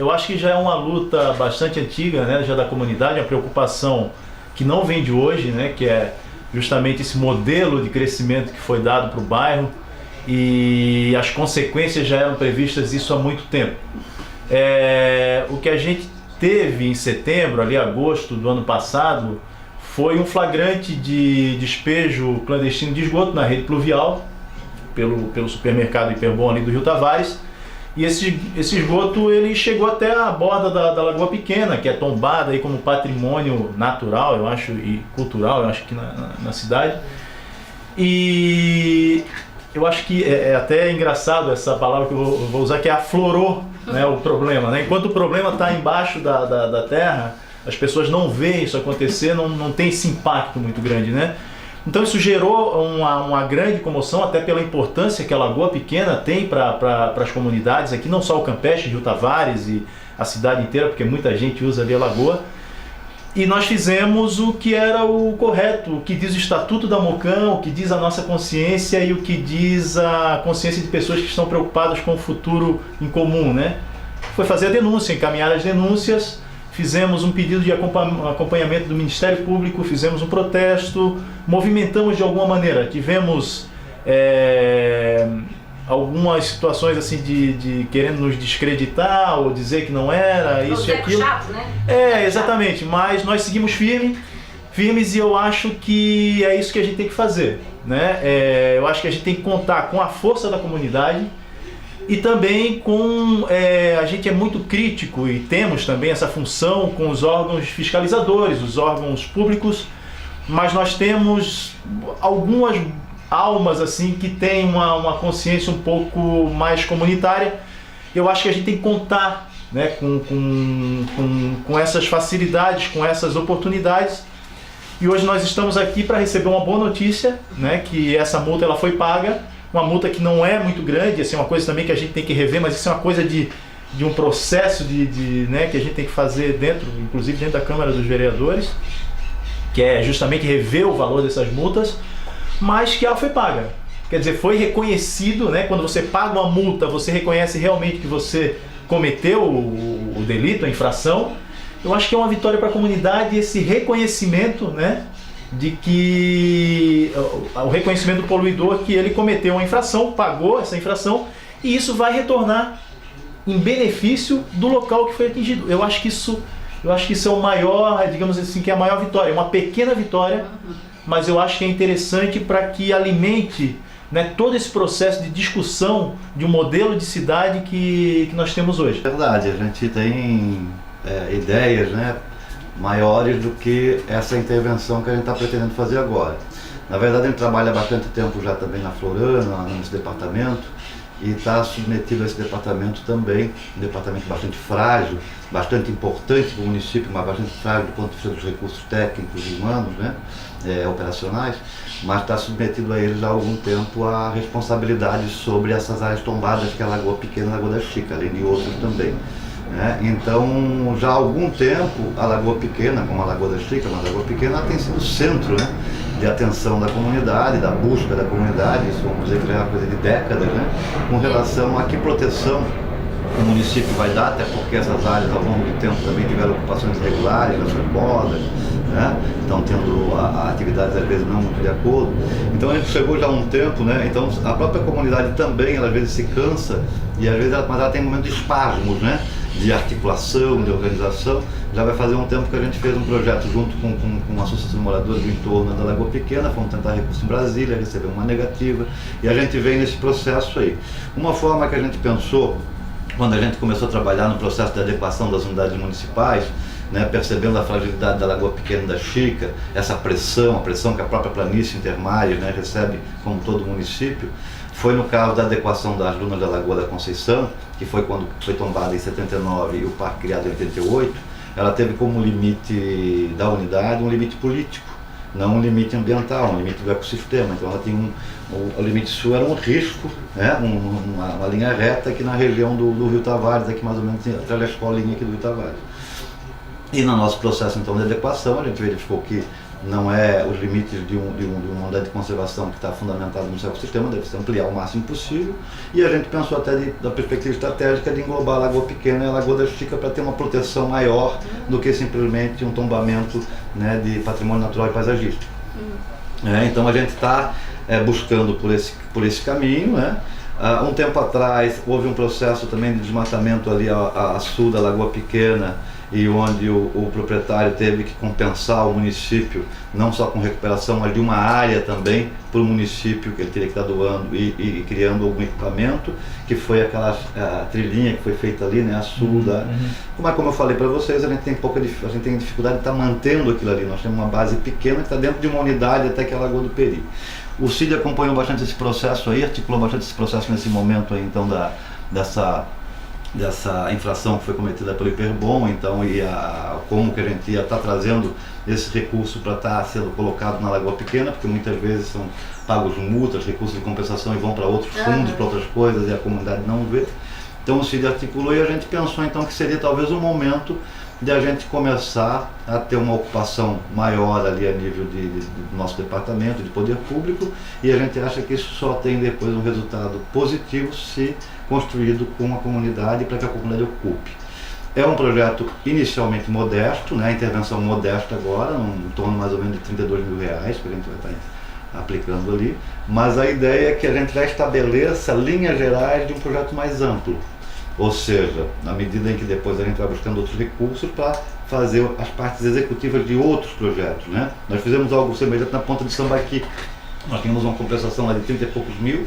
eu acho que já é uma luta bastante antiga, né, já da comunidade, uma preocupação que não vem de hoje, né, que é justamente esse modelo de crescimento que foi dado para o bairro, e as consequências já eram previstas isso há muito tempo. O que a gente teve em setembro, ali agosto do ano passado, foi um flagrante de despejo clandestino de esgoto na rede pluvial, pelo supermercado Hiperbom ali do Rio Tavares. E esse esgoto ele chegou até a borda da Lagoa Pequena, que é tombada aí como patrimônio natural, eu acho, e cultural, eu acho, aqui na cidade. E eu acho que é até engraçado essa palavra que eu vou usar, que é aflorou, né, o problema, né? Enquanto o problema está embaixo da terra, as pessoas não veem isso acontecer, não tem esse impacto muito grande, né? Então isso gerou uma grande comoção, até pela importância que a Lagoa Pequena tem para as comunidades aqui, não só o Campeche, Rio Tavares e a cidade inteira, porque muita gente usa ali a lagoa. E nós fizemos o que era o correto, o que diz o Estatuto da MOCAN, o que diz a nossa consciência e o que diz a consciência de pessoas que estão preocupadas com o futuro em comum, né? Foi fazer a denúncia, encaminhar as denúncias. Fizemos um pedido de acompanhamento do Ministério Público, fizemos um protesto, movimentamos de alguma maneira. Tivemos algumas situações assim de querendo nos descreditar ou dizer que não era, isso e aquilo. Chato, né? Exatamente, mas nós seguimos firmes, e eu acho que é isso que a gente tem que fazer, né? Eu acho que a gente tem que contar com a força da comunidade. E também a gente é muito crítico e temos também essa função com os órgãos fiscalizadores, os órgãos públicos, mas nós temos algumas almas assim que têm uma consciência um pouco mais comunitária. Eu acho que a gente tem que contar, né, com essas facilidades, com essas oportunidades. E hoje nós estamos aqui para receber uma boa notícia, né, que essa multa ela foi paga. Uma multa que não é muito grande, assim, uma coisa também que a gente tem que rever, mas isso é uma coisa de um processo né, que a gente tem que fazer inclusive dentro da Câmara dos Vereadores, que é justamente rever o valor dessas multas, mas que ela foi paga. Quer dizer, foi reconhecido, né, quando você paga uma multa, você reconhece realmente que você cometeu o delito, a infração. Eu acho que é uma vitória para a comunidade esse reconhecimento, né, de que o reconhecimento do poluidor que ele cometeu uma infração, pagou essa infração, e isso vai retornar em benefício do local que foi atingido. Eu acho que isso é o maior, digamos assim, que é a maior vitória, uma pequena vitória, mas eu acho que é interessante para que alimente, né, todo esse processo de discussão de um modelo de cidade que nós temos hoje. Verdade, a gente tem ideias, né, maiores do que essa intervenção que a gente está pretendendo fazer agora. Na verdade, a gente trabalha há bastante tempo já também na Florana, nesse departamento, e está submetido a esse departamento também, um departamento bastante frágil, bastante importante para o município, mas bastante frágil do ponto de vista dos recursos técnicos e humanos, né, operacionais, mas está submetido a eles há algum tempo a responsabilidade sobre essas áreas tombadas, que é a Lagoa Pequena e a Lagoa da Chica, além de outros também. Então, já há algum tempo, a Lagoa Pequena, como a Lagoa da Chica, mas a Lagoa Pequena tem sido o centro, né, de atenção da comunidade, da busca da comunidade, isso vamos dizer que já é uma coisa de décadas, né, com relação a que proteção o município vai dar, até porque essas áreas ao longo do tempo também tiveram ocupações irregulares, nas bordas, né, estão tendo atividades às vezes não muito de acordo. Então a gente chegou já há um tempo, né, então a própria comunidade também, ela às vezes se cansa, e às vezes mas ela tem momentos de espasmos, né, de articulação, de organização. Já vai fazer um tempo que a gente fez um projeto junto com uma associação de moradores do entorno da Lagoa Pequena, fomos tentar recurso em Brasília, recebemos uma negativa, e a gente vem nesse processo aí. Uma forma que a gente pensou, quando a gente começou a trabalhar no processo de adequação das unidades municipais, né, percebendo a fragilidade da Lagoa Pequena e da Chica, essa pressão, a pressão que a própria planície intermares, né, recebe como todo município, foi no caso da adequação das dunas da Lagoa da Conceição, que foi quando foi tombada em 79 e o parque criado em 88, ela teve como limite da unidade um limite político, não um limite ambiental, um limite do ecossistema. Então ela tinha o limite sul era um risco, né, uma linha reta aqui na região do Rio Tavares, aqui mais ou menos atrás da escolinha aqui do Rio Tavares. E no nosso processo então de adequação, a gente verificou que não é os limites de uma unidade de conservação que está fundamentado no seu ecossistema, deve se ampliar o máximo possível, e a gente pensou até da perspectiva estratégica de englobar a Lagoa Pequena e a Lagoa da Chica para ter uma proteção maior do que simplesmente um tombamento, né, de patrimônio natural e paisagístico. Então a gente está buscando por esse caminho, né? Um tempo atrás houve um processo também de desmatamento ali a sul da Lagoa Pequena, e onde o proprietário teve que compensar o município, não só com recuperação, mas de uma área também para o município, que ele teria que estar doando e criando algum equipamento, que foi aquela trilhinha que foi feita ali, né, a sul da... Como eu falei para vocês, a gente tem dificuldade de estar mantendo aquilo ali. Nós temos uma base pequena que está dentro de uma unidade até que é a Lagoa do Peri. O CID acompanhou bastante esse processo aí, articulou bastante esse processo nesse momento aí, então, dessa infração que foi cometida pelo Hiperbom, então, e como que a gente ia estar trazendo esse recurso para estar sendo colocado na Lagoa Pequena, porque muitas vezes são pagos multas, recursos de compensação e vão para outros fundos, para outras coisas, e a comunidade não vê. Então o CID articulou e a gente pensou então que seria talvez um momento de a gente começar a ter uma ocupação maior ali a nível do nosso departamento, de poder público, e a gente acha que isso só tem depois um resultado positivo se construído com a comunidade, para que a comunidade ocupe. É um projeto inicialmente modesto, né, intervenção modesta agora, em torno mais ou menos de R$32 mil, que a gente vai estar aplicando ali, mas a ideia é que a gente já estabeleça linhas gerais de um projeto mais amplo. Ou seja, na medida em que depois a gente vai buscando outros recursos para fazer as partes executivas de outros projetos, né? Nós fizemos algo semelhante na Ponta de Sambaqui. Nós tínhamos uma compensação lá de 30 e poucos mil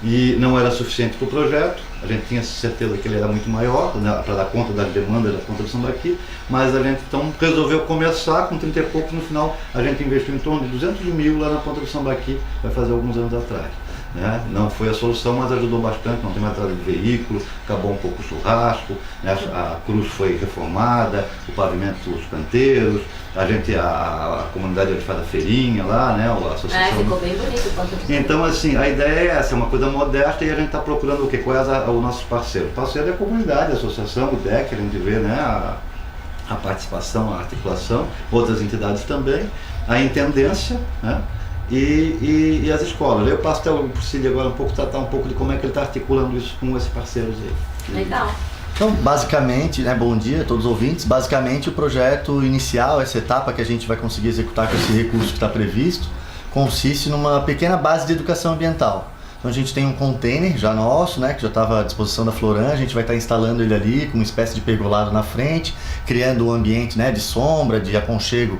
e não era suficiente para o projeto. A gente tinha certeza que ele era muito maior, né, para dar conta das demandas da Ponta de Sambaqui, mas a gente então resolveu começar com 30 e poucos. No final a gente investiu em torno de 200 mil lá na Ponta de Sambaqui, vai fazer alguns anos atrás. Né? Não foi a solução, mas ajudou bastante. Não tem mais entrada de veículo, acabou um pouco o churrasco, né? A cruz foi reformada, o pavimento, os canteiros, a comunidade faz a feirinha lá, né? A associação. Ficou bem bonito o ponto de... Então, assim, a ideia é essa, é uma coisa modesta, e a gente está procurando o quê? Quais os nossos parceiros? O parceiro é a comunidade, a associação, o DEC, a gente vê, né? A participação, a articulação, outras entidades também, a intendência, né? E as escolas. Eu passo até o Cid agora tratar um pouco de como é que ele está articulando isso com esses parceiros aí. Legal. Então, basicamente, né, bom dia a todos os ouvintes, basicamente o projeto inicial, essa etapa que a gente vai conseguir executar com esse recurso que está previsto, consiste numa pequena base de educação ambiental. Então a gente tem um container já nosso, né, que já estava à disposição da Floran, a gente vai estar instalando ele ali com uma espécie de pergolado na frente, criando um ambiente, né, de sombra, de aconchego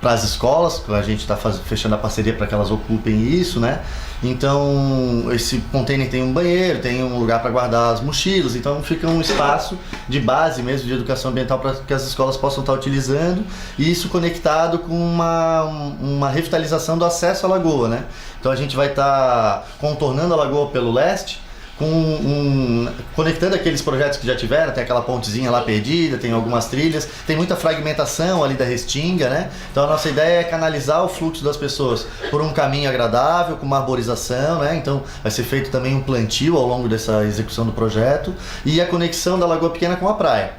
para as escolas, a gente está fechando a parceria para que elas ocupem isso, né? Então esse container tem um banheiro, tem um lugar para guardar as mochilas, então fica um espaço de base mesmo de educação ambiental para que as escolas possam estar utilizando, e isso conectado com uma revitalização do acesso à lagoa, né? Então a gente vai estar contornando a lagoa pelo leste, conectando aqueles projetos que já tiveram, tem aquela pontezinha lá perdida, tem algumas trilhas, tem muita fragmentação ali da restinga, né? Então a nossa ideia é canalizar o fluxo das pessoas por um caminho agradável, com uma arborização, né? Então vai ser feito também um plantio ao longo dessa execução do projeto, e a conexão da Lagoa Pequena com a praia.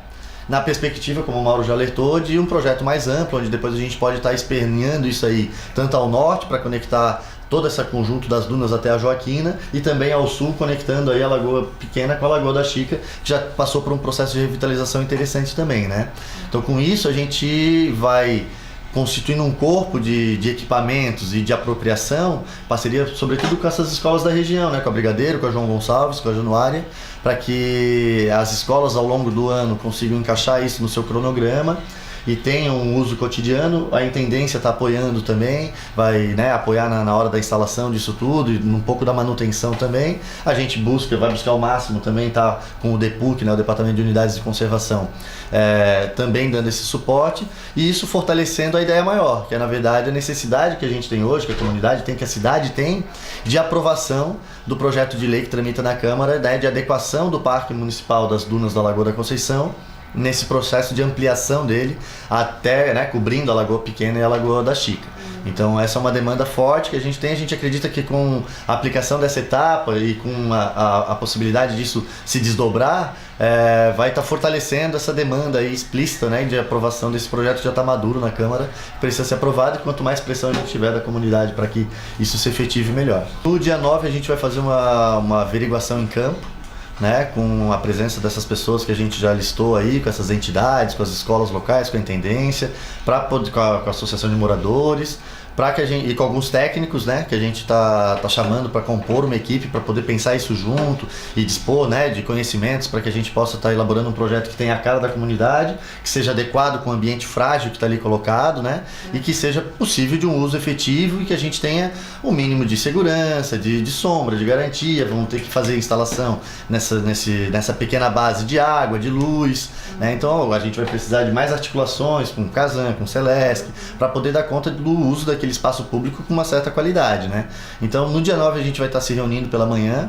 Na perspectiva, como o Mauro já alertou, de um projeto mais amplo, onde depois a gente pode estar esperneando isso aí, tanto ao norte, para conectar todo esse conjunto das dunas até a Joaquina, e também ao sul, conectando aí a Lagoa Pequena com a Lagoa da Chica, que já passou por um processo de revitalização interessante também, né? Então com isso a gente vai constituindo um corpo de equipamentos e de apropriação, parceria sobretudo com essas escolas da região, né? Com a Brigadeiro, com a João Gonçalves, com a Januária, para que as escolas ao longo do ano consigam encaixar isso no seu cronograma e tenham um uso cotidiano. A intendência está apoiando também, vai, né, apoiar na hora da instalação disso tudo e um pouco da manutenção também. A gente vai buscar o máximo também, tá com o DEPUC, né, o Departamento de Unidades de Conservação, também dando esse suporte, e isso fortalecendo a ideia maior, que é na verdade a necessidade que a gente tem hoje, que a comunidade tem, que a cidade tem, de aprovação do projeto de lei que tramita na Câmara, né, de adequação do Parque Municipal das Dunas da Lagoa da Conceição, nesse processo de ampliação dele até, né, cobrindo a Lagoa Pequena e a Lagoa da Chica. Então essa é uma demanda forte que a gente tem. A gente acredita que com a aplicação dessa etapa e com a possibilidade disso se desdobrar, vai estar fortalecendo essa demanda aí explícita, né, de aprovação desse projeto que já está maduro na Câmara, precisa ser aprovado, e quanto mais pressão a gente tiver da comunidade para que isso se efetive, melhor. No dia 9 a gente vai fazer uma averiguação em campo, né, com a presença dessas pessoas que a gente já listou aí, com essas entidades, com as escolas locais, com a intendência, com a associação de moradores, e com alguns técnicos, né, que a gente tá chamando para compor uma equipe para poder pensar isso junto e dispor, né, de conhecimentos para que a gente possa estar elaborando um projeto que tenha a cara da comunidade, que seja adequado com o ambiente frágil que está ali colocado, né, e que seja possível de um uso efetivo e que a gente tenha um mínimo de segurança, de sombra, de garantia. Vamos ter que fazer instalação nessa pequena base de água, de luz, né, então a gente vai precisar de mais articulações com o Casan, com o Celesc, para poder dar conta do uso daquele espaço público com uma certa qualidade, né? Então no dia 9 a gente vai estar se reunindo pela manhã,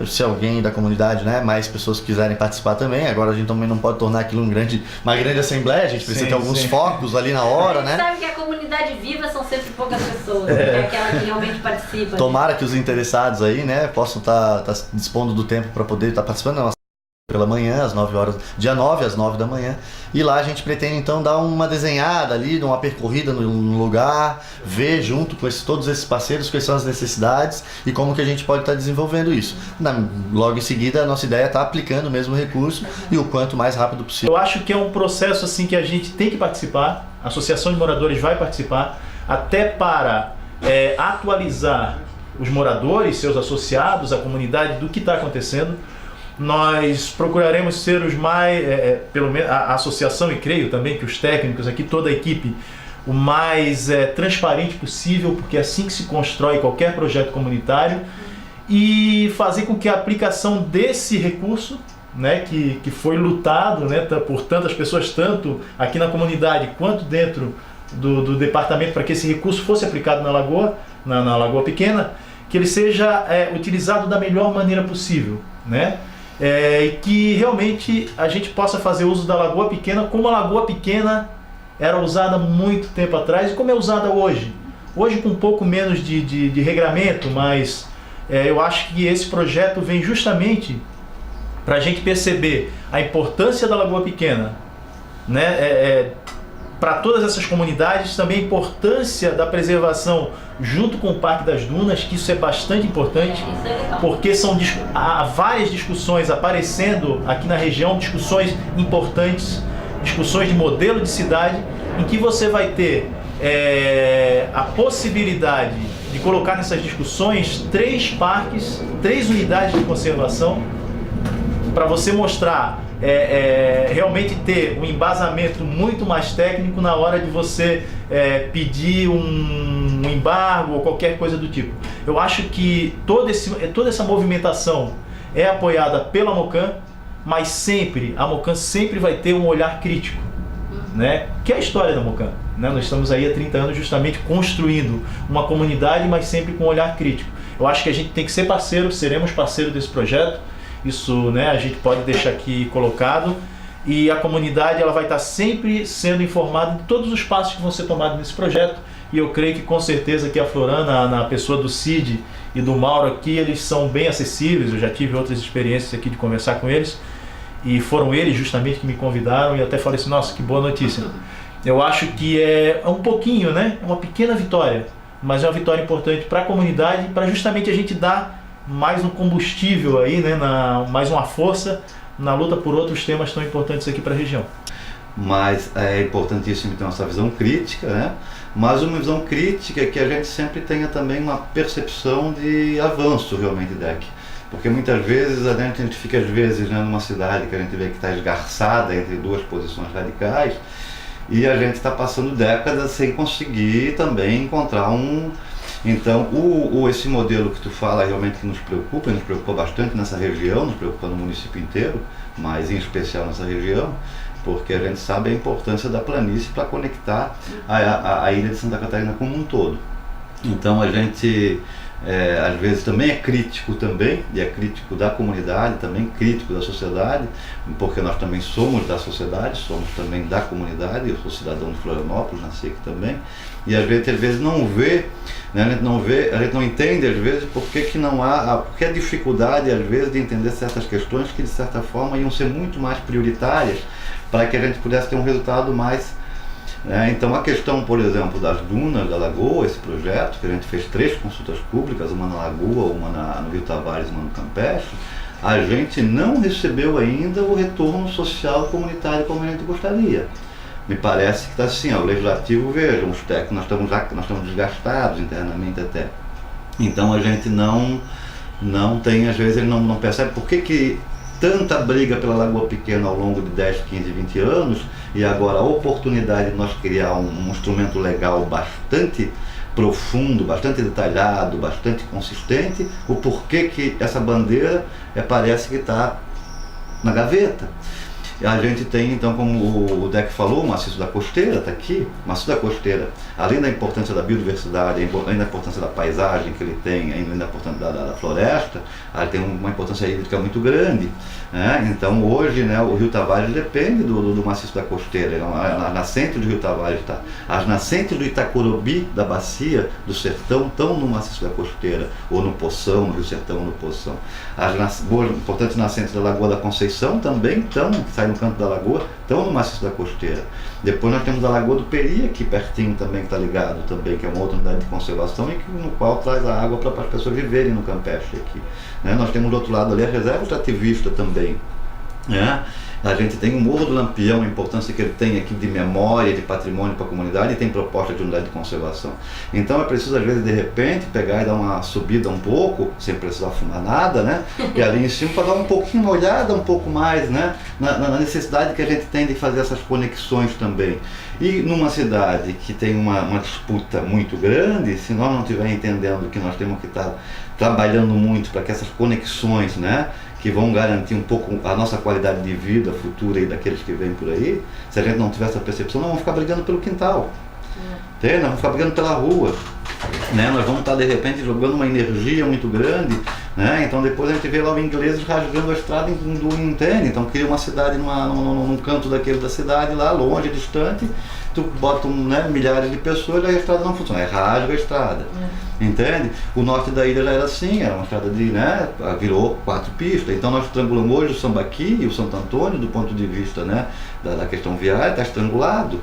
se alguém da comunidade, né, mais pessoas quiserem participar também. Agora a gente também não pode tornar aquilo uma grande assembleia, a gente precisa ter alguns focos ali na hora, né? Sabe que a comunidade viva são sempre poucas pessoas, é aquela que realmente participa. Tomara que os interessados aí, né, possam estar dispondo do tempo para poder estar participando. Pela manhã, às 9 horas, dia 9 às 9 da manhã, e lá a gente pretende então dar uma desenhada ali, uma percorrida no lugar, ver junto com todos esses parceiros quais são as necessidades e como que a gente pode estar desenvolvendo isso. Logo em seguida, a nossa ideia é estar aplicando o mesmo recurso e o quanto mais rápido possível. Eu acho que é um processo assim que a gente tem que participar, a Associação de Moradores vai participar, até para atualizar os moradores, seus associados, a comunidade do que está acontecendo. Nós procuraremos ser os mais, pelo menos a associação, e creio também que os técnicos aqui, toda a equipe, o mais transparente possível, porque é assim que se constrói qualquer projeto comunitário, e fazer com que a aplicação desse recurso, né, que foi lutado, né, por tantas pessoas, tanto aqui na comunidade quanto dentro do departamento, para que esse recurso fosse aplicado na Lagoa Pequena, que ele seja utilizado da melhor maneira possível, né? E que realmente a gente possa fazer uso da Lagoa Pequena como a Lagoa Pequena era usada muito tempo atrás e como é usada hoje. Hoje com um pouco menos de regramento, mas eu acho que esse projeto vem justamente para a gente perceber a importância da Lagoa Pequena, né? Para todas essas comunidades, também a importância da preservação junto com o Parque das Dunas, que isso é bastante importante, porque há várias discussões aparecendo aqui na região, discussões importantes, discussões de modelo de cidade, em que você vai ter a possibilidade de colocar nessas discussões 3 parques, 3 unidades de conservação, para você mostrar realmente ter um embasamento muito mais técnico na hora de você pedir um embargo ou qualquer coisa do tipo. Eu acho que toda essa movimentação é apoiada pela Mocan, mas a Mocan sempre vai ter um olhar crítico, né? Que é a história da Mocan, né? Nós estamos aí há 30 anos justamente construindo uma comunidade, mas sempre com um olhar crítico. Eu acho que a gente tem que ser parceiro, seremos parceiro desse projeto. Isso, né, a gente pode deixar aqui colocado, e a comunidade ela vai estar sempre sendo informada de todos os passos que vão ser tomados nesse projeto, e eu creio que com certeza que a Florana, na pessoa do Cid e do Mauro aqui, eles são bem acessíveis. Eu já tive outras experiências aqui de conversar com eles, e foram eles justamente que me convidaram, e até falei assim, nossa, que boa notícia. Eu acho que é um pouquinho, né, é uma pequena vitória, mas é uma vitória importante para a comunidade, para justamente a gente dar mais um combustível aí, né, mais uma força na luta por outros temas tão importantes aqui para a região. Mas é importantíssimo ter essa visão crítica, né? Mas uma visão crítica que a gente sempre tenha também uma percepção de avanço realmente DEC. Porque muitas vezes a gente fica né, numa cidade que a gente vê que está esgarçada entre 2 posições radicais, e a gente está passando décadas sem conseguir também encontrar Então, esse modelo que tu fala realmente que nos preocupa bastante nessa região, nos preocupa no município inteiro, mas em especial nessa região, porque a gente sabe a importância da planície para conectar a ilha de Santa Catarina como um todo. Então, a gente às vezes também é crítico também, e é crítico da comunidade, também crítico da sociedade, porque nós também somos da sociedade, somos também da comunidade. Eu sou cidadão de Florianópolis, nasci aqui também, e às vezes não vê, né, a gente não entende às vezes porque a dificuldade às vezes de entender certas questões que de certa forma iam ser muito mais prioritárias para que a gente pudesse ter um resultado mais. Então a questão, por exemplo, das dunas da Lagoa, esse projeto, que a gente fez 3 consultas públicas, uma na Lagoa, uma no Rio Tavares, uma no Campeche, a gente não recebeu ainda o retorno social comunitário como a gente gostaria. Me parece que está assim, o legislativo, vejam, os técnicos, nós estamos desgastados internamente até. Então a gente não tem, às vezes ele não percebe por que tanta briga pela Lagoa Pequena ao longo de 10, 15, 20 anos, e agora a oportunidade de nós criar um instrumento legal bastante profundo, bastante detalhado, bastante consistente, o porquê que essa bandeira parece que está na gaveta. A gente tem, então, como o Deck falou, o Maciço da Costeira está aqui. O Maciço da Costeira, além da importância da biodiversidade, além da importância da paisagem que ele tem, além da importância da floresta, ele tem uma importância hídrica muito grande. Então, hoje, né, o Rio Tavares depende do Maciço da Costeira. A nascente do Rio Tavares está. As nascentes do Itacurubi, da bacia do Sertão, estão no Maciço da Costeira, ou no Poção, no Rio Sertão, ou no Poção. As importantes nascentes da Lagoa da Conceição também estão, que saem no canto da lagoa, estão no Maciço da Costeira. Depois nós temos a Lagoa do Peri, aqui pertinho também, que está ligado também, que é uma outra unidade de conservação, e no qual traz a água para as pessoas viverem no Campeche aqui. Nós temos do outro lado ali a reserva extrativista também. A gente tem o Morro do Lampião, a importância que ele tem aqui de memória, de patrimônio para a comunidade, e tem proposta de unidade de conservação. Então é preciso, às vezes, de repente, pegar e dar uma subida um pouco, sem precisar fumar nada, né? E ali em cima para dar um pouquinho, uma olhada um pouco mais, né? Na necessidade que a gente tem de fazer essas conexões também. E numa cidade que tem uma disputa muito grande, se nós não estivermos entendendo que nós temos que estar trabalhando muito para que essas conexões, né, que vão garantir um pouco a nossa qualidade de vida futura e daqueles que vêm por aí, se a gente não tiver essa percepção, nós vamos ficar brigando pelo quintal. Nós vamos ficar brigando pela rua. Nós vamos estar, de repente, jogando uma energia muito grande, então depois a gente vê lá os ingleses rasgando a estrada do Entende. Então cria uma cidade num canto daquele da cidade, lá longe, distante, tu bota milhares de pessoas e a estrada não funciona, rasga a estrada. Entende? O norte da ilha já era assim, era uma estrada virou 4 pistas. Então nós estrangulamos hoje o Sambaqui e o Santo Antônio, do ponto de vista da questão viária, está estrangulado.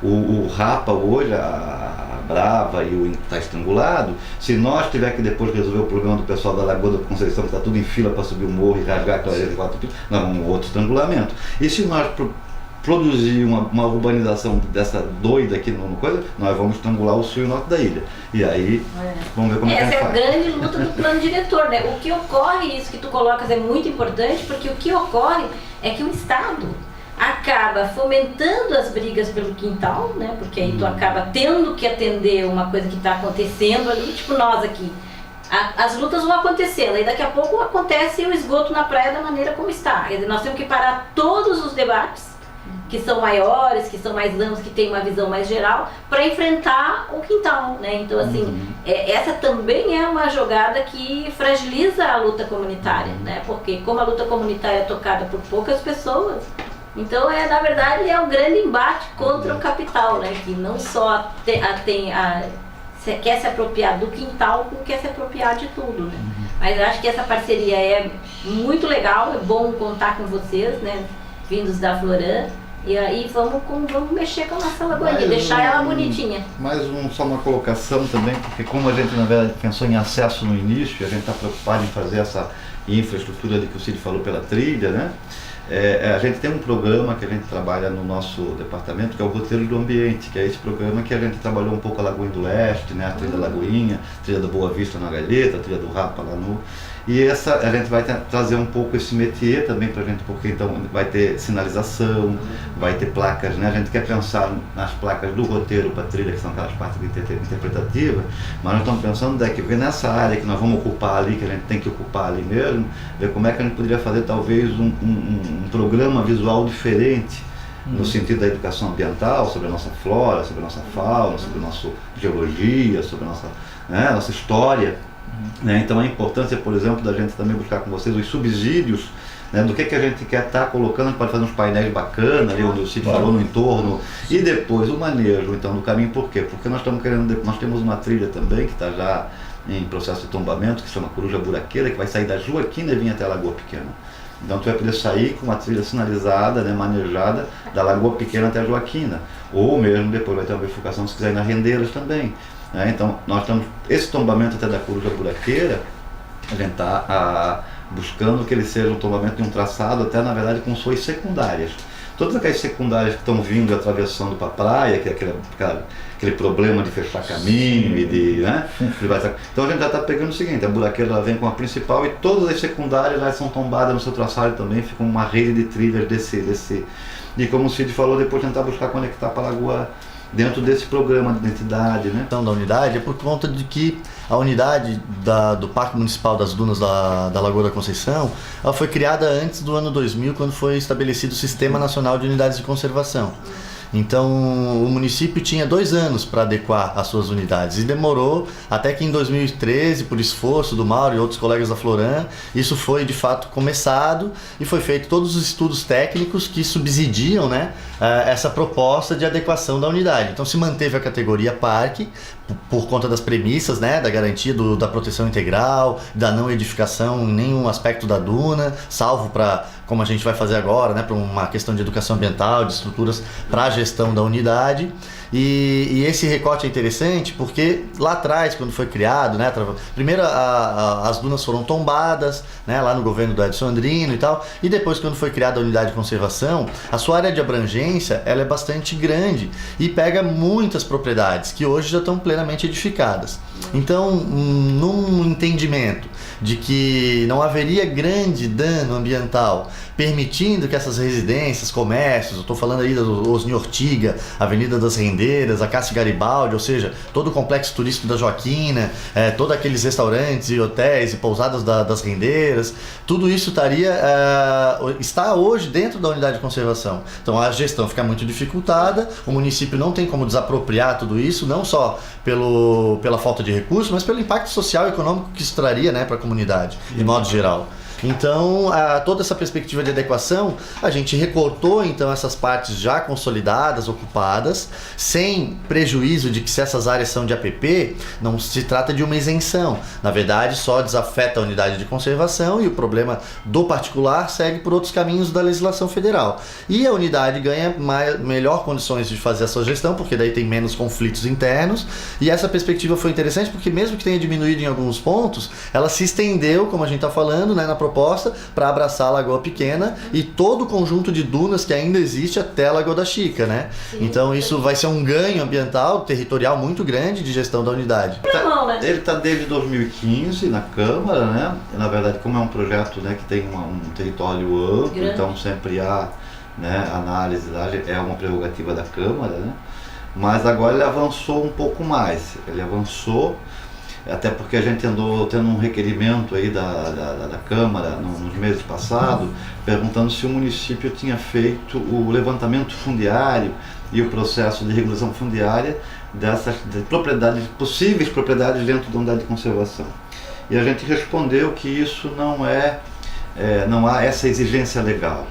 O Rapa hoje, a Brava e o está estrangulado. Se nós tiver que depois resolver o problema do pessoal da Lagoa da Conceição, que está tudo em fila para subir o morro e rasgar aquela área de 4 pistas, nós vamos um outro estrangulamento. E se nós produzir uma urbanização dessa doida aqui no coisa, nós vamos estrangular o sul e o norte da ilha. E aí, vamos ver como é que a gente faz. Essa é a grande luta do plano diretor, né? O que ocorre, isso que tu colocas é muito importante, porque o que ocorre é que o Estado acaba fomentando as brigas pelo quintal, né? Porque aí tu acaba tendo que atender uma coisa que está acontecendo ali, tipo nós aqui. As lutas vão acontecendo, aí daqui a pouco acontece o esgoto na praia da maneira como está. Quer dizer, nós temos que parar todos os debates que são maiores, que são mais amplos, que têm uma visão mais geral, para enfrentar o quintal, né? Então, assim, essa também é uma jogada que fragiliza a luta comunitária, né? Porque como a luta comunitária é tocada por poucas pessoas, então, na verdade, é um grande embate contra o capital, né? Que não só quer se apropriar do quintal, como quer se apropriar de tudo, né? Mas acho que essa parceria é muito legal, é bom contar com vocês, né? Vindos da Floran. E aí vamos mexer com a nossa lagoinha, deixar ela bonitinha. Só uma colocação também, porque como a gente na verdade pensou em acesso no início, a gente está preocupado em fazer essa infraestrutura ali que o Cid falou pela trilha, né? A gente tem um programa que a gente trabalha no nosso departamento, que é o Roteiro do Ambiente, que é esse programa que a gente trabalhou um pouco a Lagoinha do Leste, né? A trilha da Lagoinha, a trilha da Boa Vista na Galheta, a trilha do Rapa lá no... E a gente vai trazer um pouco esse métier também pra gente, porque então vai ter sinalização, vai ter placas, né? A gente quer pensar nas placas do roteiro para trilha, que são aquelas partes interpretativas, mas nós estamos pensando que ver nessa área que nós vamos ocupar ali, que a gente tem que ocupar ali mesmo, ver como é que a gente poderia fazer talvez um programa visual diferente, no sentido da educação ambiental, sobre a nossa flora, sobre a nossa fauna, sobre a nossa geologia, sobre a nossa, né, nossa história. Né? Então a importância, por exemplo, da gente também buscar com vocês os subsídios, né, do que a gente quer estar colocando. A gente pode fazer uns painéis bacanas, ali onde o Cid falou, no entorno, e depois o manejo então do caminho. Por quê? Porque nós temos uma trilha também que está já em processo de tombamento, que se chama Coruja Buraqueira, que vai sair da Joaquina e vir até a Lagoa Pequena. Então tu vai poder sair com uma trilha sinalizada, né, manejada, da Lagoa Pequena até a Joaquina. Ou mesmo depois vai ter uma bifurcação se quiser ir nas Rendeiras também. Né? Então nós estamos, esse tombamento até da Coruja Buraqueira, a gente está buscando que ele seja um tombamento de um traçado até, na verdade, com suas secundárias. Todas aquelas secundárias que estão vindo atravessando para a praia, que é aquele problema de fechar caminho e de, né? Então a gente já está pegando o seguinte, a buraqueira ela vem com a principal e todas as secundárias elas são tombadas no seu traçado também, fica uma rede de trilhas desse. E como o Cid falou, depois tentar buscar conectar para a Lagoa dentro desse programa de identidade, né? Da unidade é por conta de que a unidade do Parque Municipal das Dunas da Lagoa da Conceição, ela foi criada antes do ano 2000, quando foi estabelecido o Sistema Nacional de Unidades de Conservação. Então o município tinha 2 anos para adequar as suas unidades e demorou até que em 2013, por esforço do Mauro e outros colegas da Floran, isso foi de fato começado e foi feito todos os estudos técnicos que subsidiam, né, essa proposta de adequação da unidade. Então se manteve a categoria parque por conta das premissas, né, da garantia da proteção integral, da não edificação em nenhum aspecto da duna, salvo para, como a gente vai fazer agora, né, para uma questão de educação ambiental, de estruturas para a gestão da unidade. E esse recorte é interessante porque lá atrás, quando foi criado, né, primeiro as dunas foram tombadas, né, lá no governo do Edson Andrino e tal, e depois, quando foi criada a unidade de conservação, a sua área de abrangência ela é bastante grande e pega muitas propriedades que hoje já estão plenamente edificadas. Então, num entendimento de que não haveria grande dano ambiental, permitindo que essas residências, comércios, eu estou falando aí do Osni Ortiga, Avenida das Rendeiras, a Cássio Garibaldi, ou seja, todo o complexo turístico da Joaquina, todos aqueles restaurantes e hotéis e pousadas das Rendeiras, tudo isso está hoje dentro da unidade de conservação. Então a gestão fica muito dificultada, o município não tem como desapropriar tudo isso, não só pela falta de recursos, mas pelo impacto social e econômico que isso traria, né, para a comunidade, de modo geral. Então, toda essa perspectiva de adequação, a gente recortou então essas partes já consolidadas, ocupadas, sem prejuízo de que se essas áreas são de APP, não se trata de uma isenção. Na verdade, só desafeta a unidade de conservação e o problema do particular segue por outros caminhos da legislação federal. E a unidade ganha melhor condições de fazer a sua gestão, porque daí tem menos conflitos internos. E essa perspectiva foi interessante porque mesmo que tenha diminuído em alguns pontos, ela se estendeu, como a gente está falando, né, na proposta, para abraçar a Lagoa Pequena e todo o conjunto de dunas que ainda existe até a Lagoa da Chica, né? Então isso vai ser um ganho ambiental, territorial muito grande de gestão da unidade. Ele está desde 2015 na Câmara, né? Na verdade, como é um projeto, né, que tem um território amplo, grande, então sempre há, né, análise, é uma prerrogativa da Câmara, né? Mas agora ele avançou um pouco mais, até porque a gente andou tendo um requerimento aí da Câmara nos meses passados, perguntando se o município tinha feito o levantamento fundiário e o processo de regulação fundiária dessas possíveis propriedades dentro da unidade de conservação. E a gente respondeu que isso não há essa exigência legal.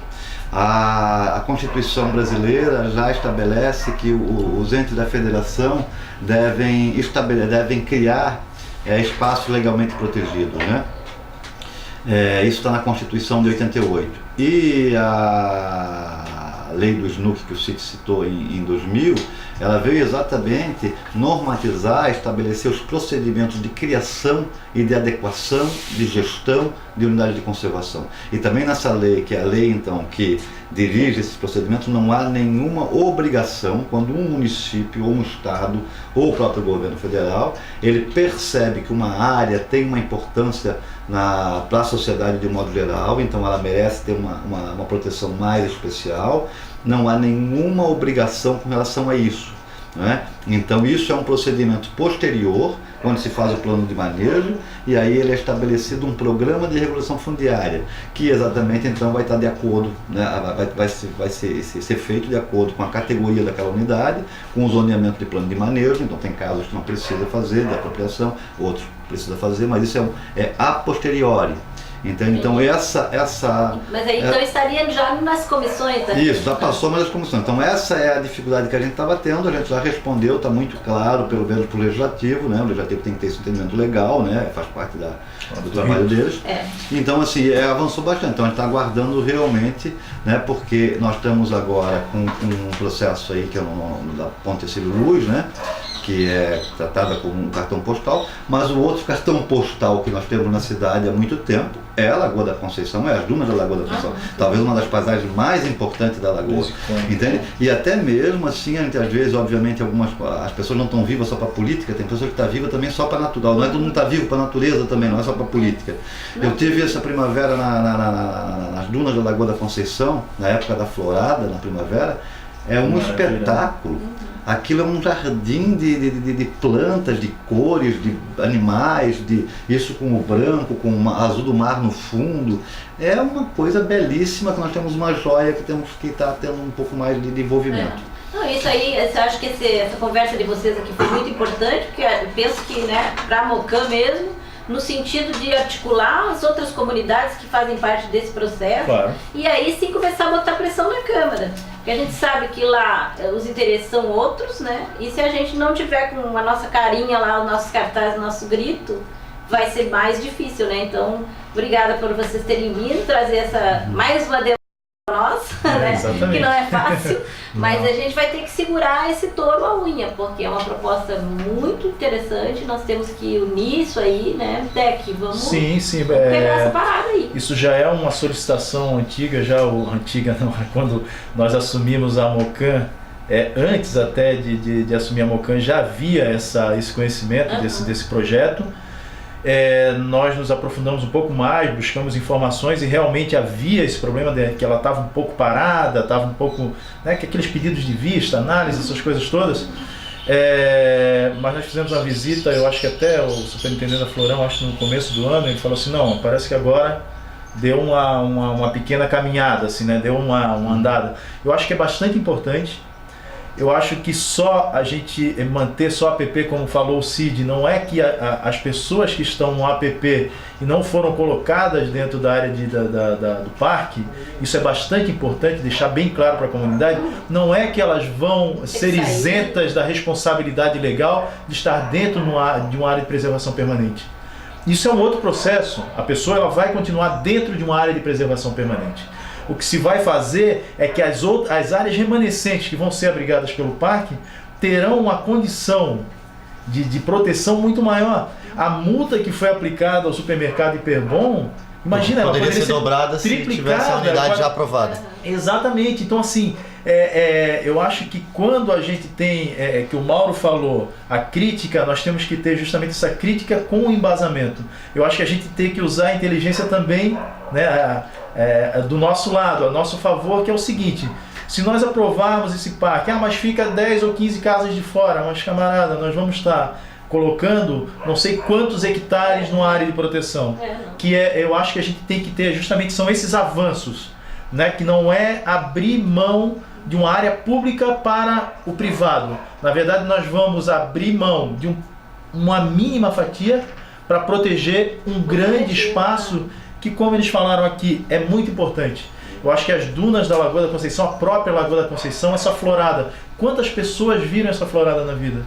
A Constituição brasileira já estabelece que os entes da federação devem criar espaço legalmente protegido, né? Isso está na Constituição de 88. E a lei do SNUC, que o Cid citou em 2000, ela veio exatamente normatizar, estabelecer os procedimentos de criação e de adequação, de gestão de unidade de conservação. E também nessa lei, que é a lei então que dirige esses procedimentos, não há nenhuma obrigação quando um município ou um estado ou o próprio governo federal, ele percebe que uma área tem uma importância para a sociedade de modo geral, então ela merece ter uma proteção mais especial, não há nenhuma obrigação com relação a isso. né? Então isso é um procedimento posterior, quando se faz o plano de manejo, e aí ele é estabelecido um programa de regulação fundiária, que exatamente então vai estar de acordo, né? vai ser feito de acordo com a categoria daquela unidade, com o zoneamento de plano de manejo. Então tem casos que não precisa fazer de apropriação, outros precisa fazer, mas isso é a posteriori. Então essa mas aí então estaria já nas comissões, né? Isso, já passou nas comissões. Então essa é a dificuldade que a gente estava tendo, a gente já respondeu, está muito claro, pelo menos para o legislativo, né? O legislativo tem que ter esse entendimento legal, né? Faz parte do trabalho deles. Então assim, avançou bastante. Então a gente está aguardando realmente, né? Porque nós estamos agora com um processo aí que é da Ponte Cílio Luz, né? Que é tratada como um cartão postal, mas o outro cartão postal que nós temos na cidade há muito tempo é a Lagoa da Conceição, é as dunas da Lagoa da Conceição, talvez uma das paisagens mais importantes da Lagoa, entende? E até mesmo assim, às vezes, obviamente, as pessoas não estão vivas só para a política, tem pessoas que estão vivas também só para a natural, não é todo mundo está vivo para a natureza também, não é só para a política. Eu tive essa primavera nas dunas da Lagoa da Conceição, na época da florada, na primavera, é um espetáculo. Aquilo é um jardim de plantas, de cores, de animais, isso com o branco, com o azul do mar no fundo. É uma coisa belíssima, que nós temos uma joia que temos que estar tendo um pouco mais de envolvimento. Não, isso aí, eu acho que essa conversa de vocês aqui foi muito importante, porque eu penso que, né, para a Mocan mesmo, no sentido de articular as outras comunidades que fazem parte desse processo, e aí sim começar a botar pressão na Câmara. Porque a gente sabe que lá os interesses são outros, né? E se a gente não tiver com a nossa carinha lá, os nossos cartazes, o nosso grito, vai ser mais difícil, né? Então, obrigada por vocês terem vindo, trazer mais uma demanda nossa, né? Que não é fácil, mas a gente vai ter que segurar esse touro à unha, porque é uma proposta muito interessante, nós temos que unir isso aí, né? Deck, vamos pegar essa parada aí. Isso já é uma solicitação antiga, quando nós assumimos a Mocan, antes até de assumir a Mocan, já havia esse conhecimento desse projeto. Nós nos aprofundamos um pouco mais, buscamos informações e realmente havia esse problema de que ela estava um pouco parada, estava um pouco, né, que aqueles pedidos de vista, análise, essas coisas todas. Mas nós fizemos uma visita, eu acho que até o superintendente da Florão, acho que no começo do ano, ele falou assim, não, parece que agora deu uma pequena caminhada, assim, né, deu uma andada. Eu acho que é bastante importante. Eu acho que só a gente manter só a APP, como falou o Cid, não é que as pessoas que estão no APP e não foram colocadas dentro da área do parque, isso é bastante importante, deixar bem claro para a comunidade, não é que elas vão ser isentas da responsabilidade legal de estar dentro de uma área de preservação permanente. Isso é um outro processo, a pessoa ela vai continuar dentro de uma área de preservação permanente. O que se vai fazer é que as áreas remanescentes que vão ser abrigadas pelo parque terão uma condição de proteção muito maior. A multa que foi aplicada ao supermercado Hiperbom, imagina, ela poderia ser dobrada se tivesse a unidade já aprovada. Exatamente. Então, assim, eu acho que quando a gente tem, que o Mauro falou, a crítica, nós temos que ter justamente essa crítica com o embasamento. Eu acho que a gente tem que usar a inteligência também, né, do nosso lado, a nosso favor, que é o seguinte: se nós aprovarmos esse parque, mas fica 10 ou 15 casas de fora, mas camarada, nós vamos estar colocando não sei quantos hectares numa área de proteção, eu acho que a gente tem que ter, justamente são esses avanços, né, que não é abrir mão de uma área pública para o privado. Na verdade, nós vamos abrir mão de uma mínima fatia para proteger um grande espaço que, como eles falaram aqui, é muito importante. Eu acho que as dunas da Lagoa da Conceição, a própria Lagoa da Conceição, essa florada, quantas pessoas viram essa florada na vida?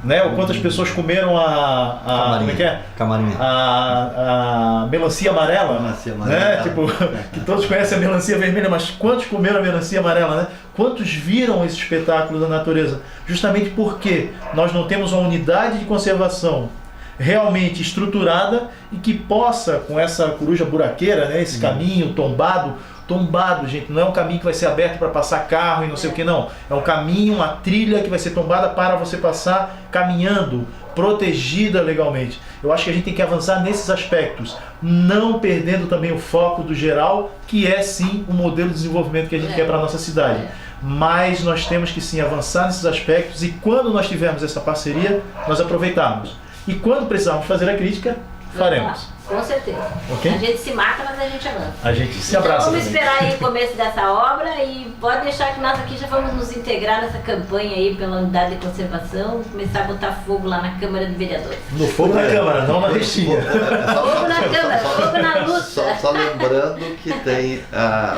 Né? Ou quantas pessoas comeram como é que é? Camarinha. A melancia amarela, melancia amarela, né? Tipo, que todos conhecem a melancia vermelha, mas quantos comeram a melancia amarela, né? Quantos viram esse espetáculo da natureza? Justamente porque nós não temos uma unidade de conservação realmente estruturada e que possa, com essa coruja buraqueira, né, esse caminho tombado, gente, não é um caminho que vai ser aberto para passar carro e não sei o que, não. É um caminho, uma trilha que vai ser tombada para você passar caminhando, protegida legalmente. Eu acho que a gente tem que avançar nesses aspectos, não perdendo também o foco do geral, que é sim o modelo de desenvolvimento que a gente quer para a nossa cidade. mas nós temos que sim avançar nesses aspectos, e quando nós tivermos essa parceria, nós aproveitarmos. E quando precisarmos fazer a crítica, faremos. Com certeza. Ok? A gente se mata, mas a gente avança. A gente se Então abraça. vamos também. esperar aí o começo dessa obra e pode deixar que nós aqui já vamos nos integrar nessa campanha aí pela unidade de conservação, começar a botar fogo lá na Câmara de Vereadores. No fogo da Câmara, não na restinga. Fogo na Câmara, fogo na luta. Só lembrando que tem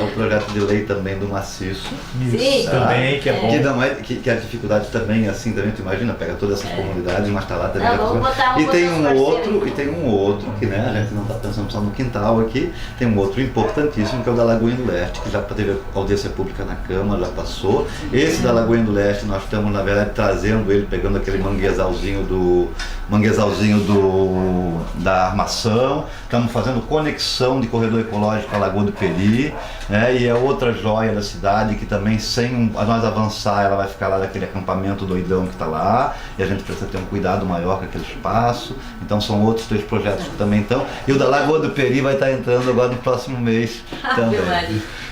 o projeto de lei também do maciço. Sim. Também, que é bom. Que, não é, que a dificuldade também, assim, também, tu imagina, pega todas essas comunidades, mas tá lá também. Não, vamos botar e tem um parceiros. outro, que né, a gente não tá pensando só no quintal aqui, tem um outro importantíssimo que é o da Lagoinha do Leste, que já teve audiência pública na Câmara, já passou. Esse da Lagoinha do Leste, nós estamos, na verdade, trazendo ele, pegando aquele manguezalzinho da armação, estamos fazendo conexão de corredor ecológico à Lagoa do Peri, né, e é outra joia da cidade que também, sem nós avançar, ela vai ficar lá daquele acampamento doidão que está lá, e a gente precisa ter um cuidado maior com aquele espaço. Então são outros 3 projetos que também estão, e o da Lagoa do Peri vai estar entrando agora no próximo mês também.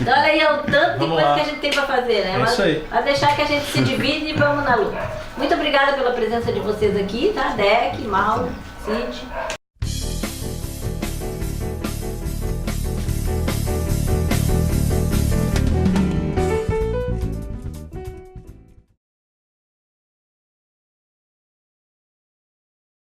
Então olha aí, é o tanto de Vamos coisa lá. que a gente tem para fazer, né? É isso aí. Vai deixar que a gente se divide e vamos na luta. Muito obrigada pela presença de vocês aqui, tá? Deck, Mauro, Cid.